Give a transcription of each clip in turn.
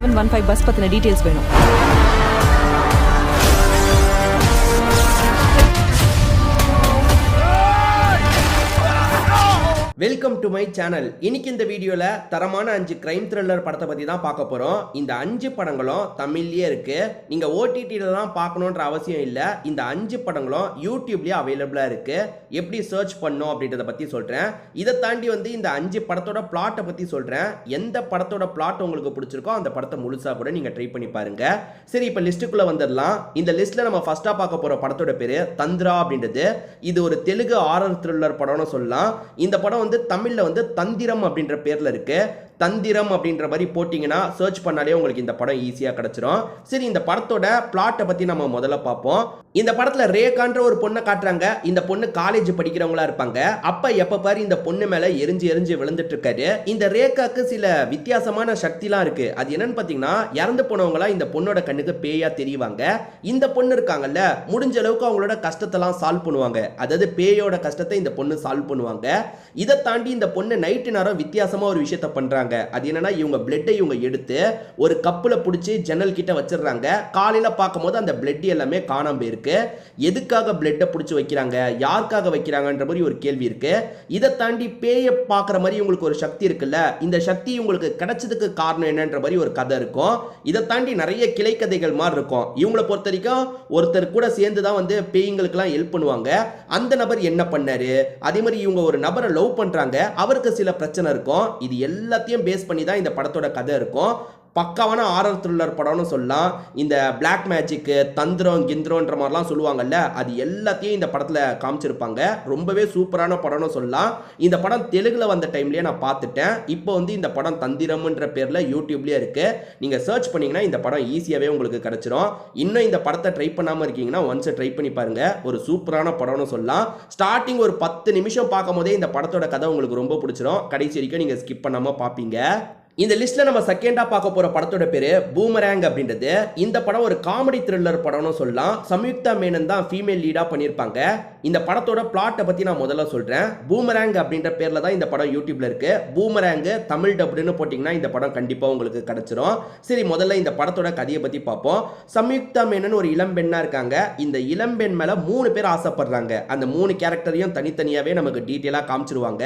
715 bus பத்தின details வேணும். Welcome to my channel. இன்னைக்கு இந்த வீடியோல தரமான 5 கிரைம் த்ரில்லர் படத்தை பத்தி தான் பார்க்க போறோம். இந்த 5 படங்களும் தமிழ்லயே இருக்கு. நீங்க ஓடிடில தான் பார்க்கணும்ன்ற அவசியம் இல்ல. இந்த 5 படங்களும் யூடியூப்லயே அவைலபிளா இருக்கு. எப்படி சர்ச் பண்ணணும் அப்படின்றத பத்தி சொல்றேன். இதை தாண்டி இந்த 5 படத்தோட பிளாட்டை பத்தி சொல்றேன். எந்த படத்தோட பிளாட் உங்களுக்கு பிடிச்சிருக்கோ அந்த படத்தை முழுசா கூட நீங்க ட்ரை பண்ணி பாருங்க. சரி, இப்ப லிஸ்ட்டுக்குள்ள வந்துடலாம். இந்த லிஸ்ட்ல நம்ம ஃபர்ஸ்டா பார்க்க போற படத்தோட பேரு தந்திரா அப்படின்றது. இது ஒரு தெலுங்கு ஹாரர் த்ரில்லர் படம்னு சொல்லலாம். இந்த படம் தமிழ்ல தந்திரம் அப்படின்ற பேர்ல இருக்கு. தந்திரம் அப்படின்ற மாதிரி போட்டிங்கன்னா சர்ச் பண்ணாலே உங்களுக்கு இந்த படம் ஈஸியாக கிடச்சிரும். சரி, இந்த படத்தோட பிளாட்டை பற்றி நம்ம முதல்ல பார்ப்போம். இந்த படத்தில் ரேகான்ற ஒரு பொண்ணை காட்டுறாங்க. இந்த பொண்ணு காலேஜ் படிக்கிறவங்களா இருப்பாங்க. அப்போ எப்போ பாரு இந்த பொண்ணு மேலே எரிஞ்சு விழுந்துட்டு இருக்காரு. இந்த ரேகாக்கு சில வித்தியாசமான சக்திலாம் இருக்கு. அது என்னன்னு பார்த்தீங்கன்னா, இறந்து போனவங்களா இந்த பொண்ணோட கண்ணுக்கு பேயா தெரிவாங்க. இந்த பொண்ணு இருக்காங்கல்ல, முடிஞ்ச அளவுக்கு அவங்களோட கஷ்டத்தெல்லாம் சால்வ் பண்ணுவாங்க. அதாவது பேயோட கஷ்டத்தை இந்த பொண்ணு சால்வ் பண்ணுவாங்க. இதை தாண்டி இந்த பொண்ணு நைட்டு நேரம் வித்தியாசமாக ஒரு விஷயத்த பண்ணுறாங்க. அது என்னன்னா, இவங்க பிளட்டை இவங்க எடுத்து ஒரு கப்புல பிடிச்சி ஜன்னல் கிட்ட வச்சிடறாங்க. காலையில பார்க்கும்போது அந்த பிளட் எல்லாமே காணாம போயிருக்கு. எதுக்காக பிளட்டை பிடிச்சி வைக்கிறாங்க, யாருக்காக வைக்கிறாங்கன்ற மாதிரி ஒரு கேள்வி இருக்கு. இதை தாண்டி பேயை பார்க்குற மாதிரி உங்களுக்கு ஒரு சக்தி இருக்குல்ல, இந்த சக்தி உங்களுக்கு கிடைச்சதுக்கு காரணம் என்னன்ற மாதிரி ஒரு கதை இருக்கும். இதை தாண்டி நிறைய கிளை கதைகள் மாதிரி இருக்கும். இவங்களை பொறுத்த வரைக்கும் ஒருத்தர் கூட சேர்ந்து தான் பேய்களுக்கெல்லாம் ஹெல்ப் பண்ணுவாங்க. அந்த நபர் என்ன பண்ணாரு, அதே மாதிரி இவங்க ஒரு நபரை லவ் பண்றாங்க, அவருக்கு சில பிரச்சனை இருக்கும். இது எல்லாத்தையும் பேஸ் பண்ணி தான் இந்த படத்தோட கதை இருக்கும். பக்காவான ஹாரர் த்ரில்லர் படம்னு சொல்லலாம். இந்த பிளாக் மேஜிக், தந்திரம், கிந்திரம்ன்ற மாதிரிலாம் சொல்லுவாங்கல்ல, அது எல்லாத்தையும் இந்த படத்தில் காமிச்சிருப்பாங்க. ரொம்பவே சூப்பரான படம்னு சொல்லலாம். இந்த படம் தெலுங்குல வந்த டைம்லேயே நான் பார்த்துட்டேன். இப்போ இந்த படம் தந்திரம்ன்ற பேரில் யூடியூப்லேயே இருக்கு. நீங்கள் சர்ச் பண்ணீங்கன்னா இந்த படம் ஈஸியாகவே உங்களுக்கு கிடைச்சிரும். இன்னும் இந்த படத்தை ட்ரை பண்ணாமல் இருக்கீங்கன்னா ஒன்ஸ் ட்ரை பண்ணி பாருங்க. ஒரு சூப்பரான படம்னு சொல்லலாம். ஸ்டார்டிங் ஒரு 10 நிமிஷம் பார்க்கும் போதே இந்த படத்தோட கதை உங்களுக்கு ரொம்ப பிடிச்சிரும். கடைசி வரைக்கும் நீங்கள் ஸ்கிப் பண்ணாமல் பார்ப்பீங்க. இந்த லிஸ்ட்ல நம்ம செகண்டா பார்க்க போற படத்தோட பேரு பூமராங் அப்படின்றது. இந்த படம் ஒரு காமெடி த்ரில்லர் படம்னு சொல்லலாம். சம்யுக்தா மேனன் தான் ஃபீமேல் லீடா பண்ணியிருப்பாங்க. இந்த படத்தோட பிளாட்டை பத்தி நான் முதல்ல சொல்றேன். பூமராங் அப்படின்ற பேர்ல தான் இந்த படம் யூடியூப்ல இருக்கு. பூமராங் தமிழ் டப்னு போட்டீங்கன்னா இந்த படம் கண்டிப்பா உங்களுக்கு கிடைச்சிரும். சரி, முதல்ல இந்த படத்தோட கதையை பத்தி பார்ப்போம். சம்யுக்தா மேனன் ஒரு இளம்பெண்ணா இருக்காங்க. இந்த இளம்பெண் மேல 3 பேர் ஆசைப்படுறாங்க. அந்த 3 கேரக்டரையும் தனித்தனியாவே நமக்கு டீட்டெயிலா காமிச்சிருவாங்க.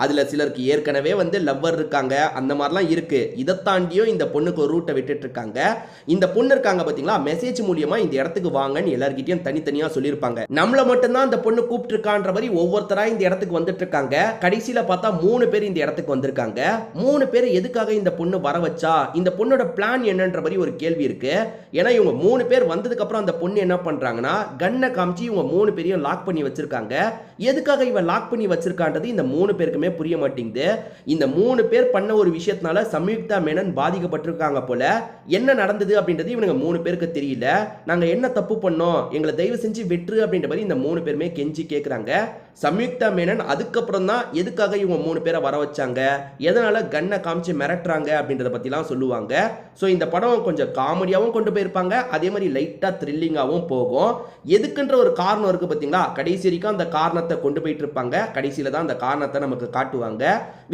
அதுல சிலருக்கு ஏற்கனவே லவ்வர் இருக்காங்க, அந்த மாதிரிலாம் இருக்கு. இதை தாண்டியும் இந்த பொண்ணுக்கு ஒரு ரூட்டை விட்டுட்டு இருக்காங்க. இந்த பொண்ணு இருக்காங்க பாத்தீங்களா, மெசேஜ் மூலியமா இந்த இடத்துக்கு வாங்கன்னு எல்லார்கிட்டயும் தனித்தனியா சொல்லியிருப்பாங்க. நம்மள மட்டும் தான் இந்த பொண்ணு கூப்பிட்டு இருக்கான்ற மாதிரி ஒவ்வொருத்தரா இந்த இடத்துக்கு வந்துட்டு இருக்காங்க. கடைசியில பார்த்தா 3 பேர் இந்த இடத்துக்கு வந்திருக்காங்க. 3 பேர் எதுக்காக இந்த பொண்ணு வர வச்சா, இந்த பொண்ணோட பிளான் என்னன்ற மாதிரி ஒரு கேள்வி இருக்கு. ஏன்னா இவங்க 3 பேர் வந்ததுக்கு அப்புறம் அந்த பொண்ணு என்ன பண்றாங்கன்னா, கன்னை காமிச்சு இவங்க 3 பேரையும் லாக் பண்ணி வச்சிருக்காங்க. எதுக்காக இவன் லாக் பண்ணி வச்சிருக்கான்றது இந்த 3 பேருக்குமே புரிய மாட்டேங்குது. இந்த 3 பேர் பண்ண ஒரு விஷயத்தினால சம்யுக்தா மேனன் பாதிக்கப்பட்டிருக்காங்க போல. என்ன நடந்தது அப்படின்றது இவனுங்க 3 பேருக்கு தெரியல. நாங்க என்ன தப்பு பண்ணோம், எங்களை தயவு செஞ்சு வெற்று அப்படின்ற மாதிரி இந்த 3 பேருமே கெஞ்சி கேட்குறாங்க. சம்யுக்தா மேனன் அதுக்கப்புறம் தான் எதுக்காக இவங்க 3 பேரை வர வச்சாங்க, எதனால கன்னை காமிச்சு மிரட்டுறாங்க அப்படின்றத பத்திலாம் சொல்லுவாங்க. ஸோ இந்த படம் கொஞ்சம் காமெடியாகவும் கொண்டு போயிருப்பாங்க, அதே மாதிரி லைட்டா த்ரில்லிங்காகவும் போகும். எதுக்குன்ற ஒரு காரணம் இருக்கு பார்த்தீங்களா, கடைசி வரைக்கும் அந்த காரணத்தை கொண்டு போயிட்டு இருப்பாங்க. கடைசியில தான் அந்த காரணத்தை நமக்கு காட்டுவாங்க.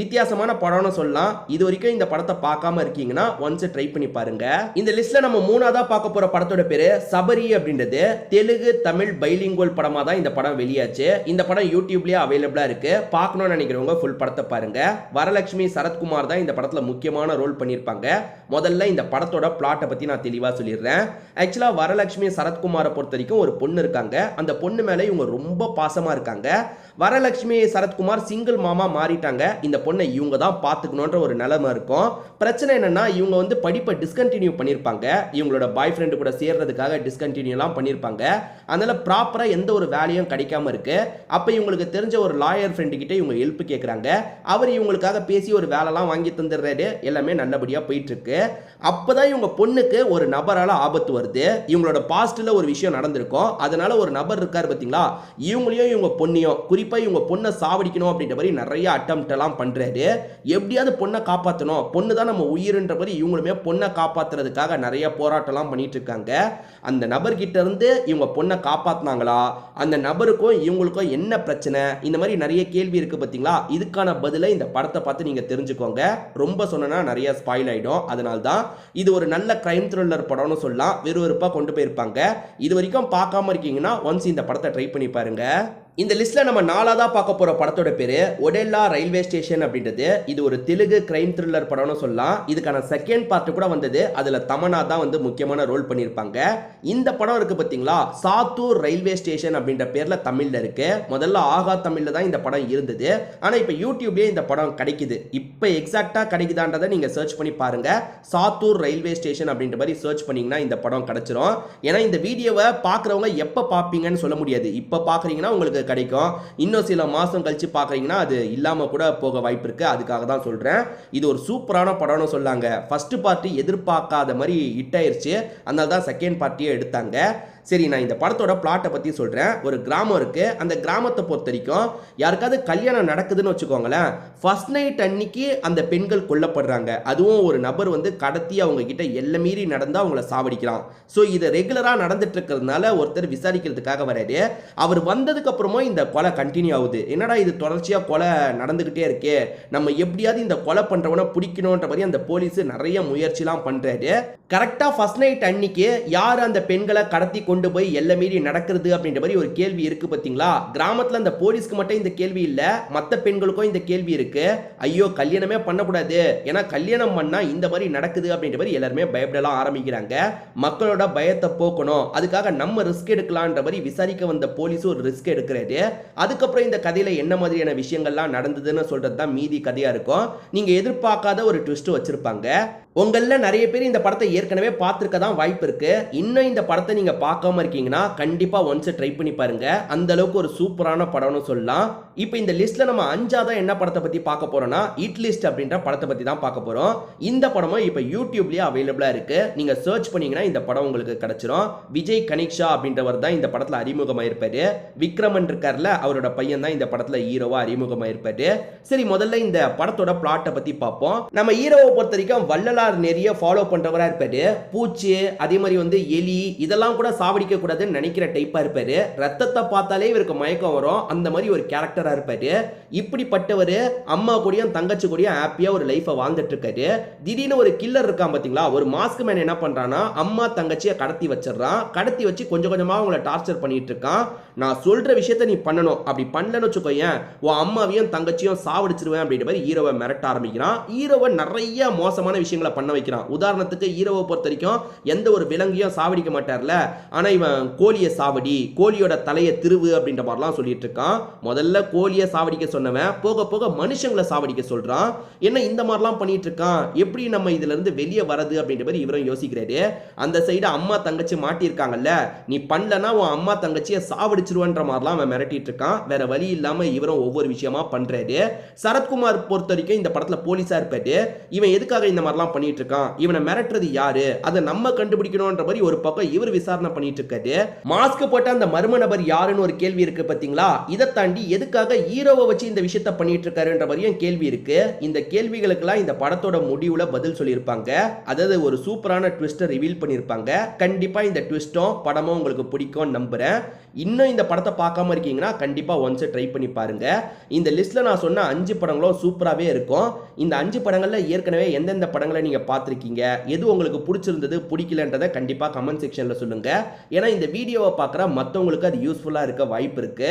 வித்தியாசமான படம்னு சொல்லலாம். இது வரைக்கும் இந்த படத்தை பார்க்காம இருக்கீங்கன்னா ஒன்ஸ் ட்ரை பண்ணி பாருங்க. இந்த லிஸ்ட்ல நம்ம 3ஆவதா பார்க்க போற படத்தோட பேரு சபரி அப்படின்றது. தெலுங்கு தமிழ் பைலிங்குவல் படமா தான் இந்த படம் வெளியாச்சு. இந்த படம் யூடியூப்லயே அவைலபிளா இருக்கு. பார்க்கணும்னு நினைக்கிறவங்க ஃபுல் படத்தை பாருங்க. வரலட்சுமி சரத்குமார் தான் இந்த படத்துல முக்கியமான ரோல் பண்ணியிருப்பாங்க. முதல்ல இந்த படத்தோட பிளாட்டை பத்தி நான் தெளிவா சொல்லிடுறேன். ஆக்சுவலா வரலட்சுமி சரத்குமாரை பொறுத்த வரைக்கும் ஒரு பொண்ணு இருக்காங்க. அந்த பொண்ணு மேல இவங்க ரொம்ப பாசமா இருக்காங்க. வரலட்சுமி சரத்குமார் சிங்கிள் மாமா மாறிட்டாங்க. இந்த பொண்ணை இவங்க தான் பார்த்துக்கணுன்ற ஒரு நிலைமை இருக்கும். பிரச்சனை என்னன்னா, இவங்க படிப்பை டிஸ்கண்டினியூ பண்ணியிருப்பாங்க. இவங்களோட பாய் ஃப்ரெண்டு கூட சேர்றதுக்காக டிஸ்கண்டினியூலாம் பண்ணியிருப்பாங்க. அதனால ப்ராப்பரா எந்த ஒரு வேலையும் கிடைக்காம இருக்கு. அப்ப இவங்களுக்கு தெரிஞ்ச ஒரு லாயர் ஃப்ரெண்டு கிட்ட இவங்க ஹெல்ப் கேட்குறாங்க. அவர் இவங்களுக்காக பேசி ஒரு வேலைலாம் வாங்கி தந்துடுறாரு. எல்லாமே நல்லபடியா போயிட்டு இருக்கு. அப்பதான் இவங்க பொண்ணுக்கு ஒரு நபரால ஆபத்து வருது. இவங்களோட பாஸ்ட்ல ஒரு விஷயம் நடந்திருக்கும். அதனால ஒரு நபர் இருக்காரு பாத்தீங்களா, இவங்களையும் இவங்க பொண்ணையும் குறிப்பா இவங்க பொண்ணை சாவடிக்கணும் அப்படின்ற மாதிரி நிறைய அட்டெம்ப்ட் எல்லாம் பண்றாரு. எப்படியாவது பொண்ணை காப்பாற்றணும், பொண்ணு தான் நம்ம உயிர்ன்ற மாதிரி இவங்களுமே பொண்ணை காப்பாத்துறதுக்காக நிறைய போராட்டம்லாம் பண்ணிட்டு இருக்காங்க. அந்த நபர்கிட்ட இருந்து இவங்க பொண்ணை காப்பாத்தினாங்களா, அந்த நபருக்கும் இவங்களுக்கும் என்ன பிரச்சனை, இந்த மாதிரி நிறைய கேள்வி இருக்கு பாத்தீங்களா. இதுக்கான பதிலை இந்த படத்தை பார்த்து நீங்க தெரிஞ்சுக்கோங்க. ரொம்ப சொன்னா நிறைய ஸ்பாயில் ஆயிடும். அதனால தான் இது ஒரு நல்ல கிரைம் த்ரில்லர் படம்னு சொல்லலாம். விறுவிறுப்பா கொண்டு போயிருப்பாங்க. இது வரைக்கும் பார்க்காம இருக்கீங்கன்னா ஒன்ஸ் இந்த படத்தை ட்ரை பண்ணி பாருங்க. இந்த லிஸ்ட்ல நம்ம நாலாவதா பார்க்க போற படத்தோட பேரு ஒடெல்லா ரயில்வே ஸ்டேஷன் அப்படின்றது. இது ஒரு தெலுங்கு கிரைம் த்ரில்லர் படம்னு சொல்லலாம். இதுக்கான செகண்ட் பார்ட் கூட வந்தது. அதுல தமன்னா தான் வந்து முக்கியமான ரோல் பண்ணியிருப்பாங்க. இந்த படம் இருக்கு பாத்தீங்களா, சாத்தூர் ரயில்வே ஸ்டேஷன் அப்படின்ற பேர்ல தமிழ்ல இருக்கு. முதல்ல ஆகா தமிழ்ல தான் இந்த படம் இருந்தது. ஆனா இப்ப யூடியூப்லயே இந்த படம் கிடைக்குது. இப்ப எக்ஸாக்டா கிடைக்குதான்றதை நீங்க சர்ச் பண்ணி பாருங்க. சாத்தூர் ரயில்வே ஸ்டேஷன் அப்படின்ற மாதிரி சர்ச் பண்ணீங்கன்னா இந்த படம் கிடைச்சிரும். ஏன்னா இந்த வீடியோவை பாக்குறவங்க எப்ப பாப்பீங்கன்னு சொல்ல முடியாது. இப்ப பாக்குறீங்கன்னா உங்களுக்கு கிடைக்கும். இன்னும் சில மாசம் கழிச்சு பாக்குறீங்கன்னா அது இல்லாம கூட போக வாய்ப்பு இருக்கு. அதுக்காக தான் சொல்றேன். இது ஒரு சூப்பரான படம்னு சொல்லாங்க. ஃபர்ஸ்ட் பார்ட் எதிர்பார்க்காத மாதிரி ஹிட் ஆயிருச்சு. அதனால தான் செகண்ட் பார்ட்டியே எடுத்தாங்க. சரி, நான் இந்த படத்தோட பிளாட்டை பற்றி சொல்கிறேன். ஒரு கிராமம் இருக்குது. அந்த கிராமத்தை பொறுத்த வரைக்கும் யாருக்காவது கல்யாணம் நடக்குதுன்னு வச்சுக்கோங்களேன், ஃபர்ஸ்ட் நைட் அன்னைக்கு அந்த பெண்கள் கொல்லப்படுறாங்க. அதுவும் ஒரு நபர் வந்து கடத்தி அவங்க கிட்ட எல்லை மீறி நடந்தால் அவங்கள சாவடிக்கலாம். ஸோ இது ரெகுலராக நடந்துட்டு இருக்கிறதுனால ஒருத்தர் விசாரிக்கிறதுக்காக வராரு. அவர் வந்ததுக்கு அப்புறமும் இந்த கொலை கண்டினியூ ஆகுது. என்னடா இது தொடர்ச்சியாக கொலை நடந்துக்கிட்டே இருக்கே, நம்ம எப்படியாவது இந்த கொலை பண்ணுறவனை பிடிக்கணுன்ற மாதிரி அந்த போலீஸ் நிறைய முயற்சிலாம் பண்ணுறாரு. கரெக்டாக ஃபர்ஸ்ட் நைட் அன்னைக்கு யார் அந்த பெண்களை கடத்தி கொண்டு போய் எல்லை மீறி நடக்கிறது அப்படின்ற மாதிரி ஒரு கேள்வி இருக்கு பாத்தீங்களா. கிராமத்துல அந்த போலீஸ்க்கு மட்டும் இந்த கேள்வி இல்ல, மற்ற பெண்களுக்கும் இந்த கேள்வி இருக்கு. ஐயோ கல்யாணமே பண்ணக்கூடாது, ஏன்னா கல்யாணம் பண்ணா இந்த மாதிரி நடக்குது அப்படின்ற மாதிரி எல்லாருமே பயப்படலாம் ஆரம்பிக்கிறாங்க. மக்களோட பயத்தை போக்கணும், அதுக்காக நம்ம ரிஸ்க் எடுக்கலான்ற மாதிரி விசாரிக்க வந்த போலீஸ் ஒரு ரிஸ்க் எடுக்கிறாரு. அதுக்கப்புறம் இந்த கதையில என்ன மாதிரியான விஷயங்கள்லாம் நடந்ததுன்னு சொல்றது தான் மீதி கதையா இருக்கும். நீங்க எதிர்பார்க்காத ஒரு ட்விஸ்ட் வச்சிருப்பாங்க. உங்கள நிறைய பேர் இந்த படத்தை ஏற்கனவே பார்த்துருக்க தான் வாய்ப்பு இருக்கு. இன்னும் இந்த படத்தை நீங்க பார்க்காம இருக்கீங்கன்னா கண்டிப்பா ஒன்ஸ் ட்ரை பண்ணி பாருங்க. அந்த அளவுக்கு ஒரு சூப்பரான படம்னு சொல்லலாம். இப்போ இந்த லிஸ்ட்ல நம்ம அஞ்சாவதா என்ன படத்தை பத்தி பார்க்க போறோம்னா இட் லிஸ்ட் அப்படின்ற படத்தை பத்தி தான் பார்க்க போறோம். இந்த படமும் இப்போ யூடியூப்லயே அவைலபிளா இருக்கு. நீங்க சர்ச் பண்ணீங்கன்னா இந்த படம் உங்களுக்கு கிடைச்சிரும். விஜய் கனிக்ஷா அப்படின்றவர் தான் இந்த படத்துல அறிமுகமாயிருப்பாரு. விக்ரமன் இருக்கார்ல, அவரோட பையன் தான் இந்த படத்துல ஹீரோவா அறிமுகமாயிருப்பாரு. சரி, முதல்ல இந்த படத்தோட பிளாட்டை பத்தி பார்ப்போம். நம்ம ஹீரோவை பொறுத்த வரைக்கும் வள்ளலார் நிறைய ஃபாலோ பண்றவரா இருப்பாரு. பூச்சி, அதே மாதிரி வந்து எலி, இதெல்லாம் கூட சாவடிக்க கூடாதுன்னு நினைக்கிற டைப்பா இருப்பாரு. ரத்தத்தை பார்த்தாலே இவருக்கு மயக்கம் வரும். அந்த மாதிரி ஒரு கேரக்டரா இருப்பாரு. இப்படிப்பட்டவர் அம்மா கூடயும் தங்கச்சி கூடயும் ஹாப்பியா ஒரு லைஃபை வாழ்ந்துட்டு இருக்காரு. திடீர்னு ஒரு கில்லர் இருக்கான் பாத்தீங்களா, ஒரு மாஸ்க் மேன் என்ன பண்றானா, அம்மா தங்கச்சியை கடத்தி வச்சிடறான். கடத்தி வச்சு கொஞ்சம் கொஞ்சமா அவங்களை டார்ச்சர் பண்ணிட்டு இருக்கான். நான் சொல்ற விஷயத்த நீ பண்ணணும், அப்படி பண்ணலன்னு வச்சுக்கோயேன் உன் அம்மாவையும் தங்கச்சியும் சாவடிச்சிருவேன் அப்படின்ற மாதிரி ஹீரோவை மிரட்ட ஆரம்பிக்கிறான். ஹீரோவை நிறைய மோசமான விஷயங்களை பண்ண வைக்கிறான். உதாரணத்துக்கு ஹீரோவை பொறுத்த வரைக்கும் எந்த ஒரு விலங்கையும் சாவடிக்க மாட்டார்ல, ஆனா இவன் கோழியை சாவடி, கோழியோட தலையை திருவு அப்படின்ற மாதிரிலாம் சொல்லிட்டு இருக்கான். முதல்ல கோழியை சாவடிக்க சொன்னவன் போக போக மனுஷங்களை சாவடிக்க சொல்றான். என்ன இந்த மாதிரிலாம் பண்ணிட்டு இருக்கான், எப்படி நம்ம இதுல இருந்து வெளியே வரது அப்படின்ற மாதிரி இவரும் யோசிக்கிறாரு. அந்த சைடு அம்மா தங்கச்சி மாட்டியிருக்காங்கல்ல, நீ பண்ணலன்னா உன் அம்மா தங்கச்சியை சாவடிச்சிருவன்ற மாதிரிலாம் அவன் மிரட்டிட்டு இருக்கான். வேற வழி இல்லாம இவரும் ஒவ்வொரு விஷயமா பண்றாரு. சரத்குமார் பொறுத்த வரைக்கும் இந்த படத்துல போலீஸா இருப்பாரு. இவன் எதுக்காக இந்த மாதிரிலாம் பண்ணிட்டு இருக்கான், இவனை மிரட்டுறது யாரு, அதை நம்ம கண்டுபிடிக்கணும்ன்ற மாதிரி ஒரு பக்கம் இவர் விசாரணை பண்ணிட்டு இருக்காரு. மாஸ்க் போட்ட அந்த மர்ம நபர் யாருன்னு ஒரு கேள்வி இருக்கு பாத்தீங்களா. இதை தாண்டி எதுக்காக ஹீரோவை வச்சு இந்த விஷயத்தை பண்ணிட்டு இருக்காருன்ற மாதிரியும் கேள்வி இருக்கு. இந்த கேள்விகளுக்கெல்லாம் இந்த படத்தோட முடிவுல பதில் சொல்லியிருப்பாங்க. அதாவது ஒரு சூப்பரான ட்விஸ்டை ரிவீல் பண்ணியிருப்பாங்க. கண்டிப்பா இந்த ட்விஸ்டும் படமும் உங்களுக்கு பிடிக்கும் நம்புறேன். இன்னும் இந்த படத்தை பார்க்காம இருக்கீங்கன்னா கண்டிப்பா ஒன்ஸ் ட்ரை பண்ணி பாருங்க. இந்த லிஸ்ட்ல நான் சொன்ன 5 படங்களும் சூப்பராகவே இருக்கும். இந்த 5 படங்கள்ல ஏற்கனவே எந்தெந்த படங்களை நீங்க பார்த்திருக்கீங்க, எது உங்களுக்கு பிடிச்சிருந்தது பிடிக்கலன்றதை கண்டிப்பா கமெண்ட் செக்ஷன்ல சொல்லுங்க. ஏன்னா இந்த வீடியோவை பார்க்குற மற்றவங்களுக்கு அது யூஸ்ஃபுல்லா இருக்க வாய்ப்பு இருக்கு.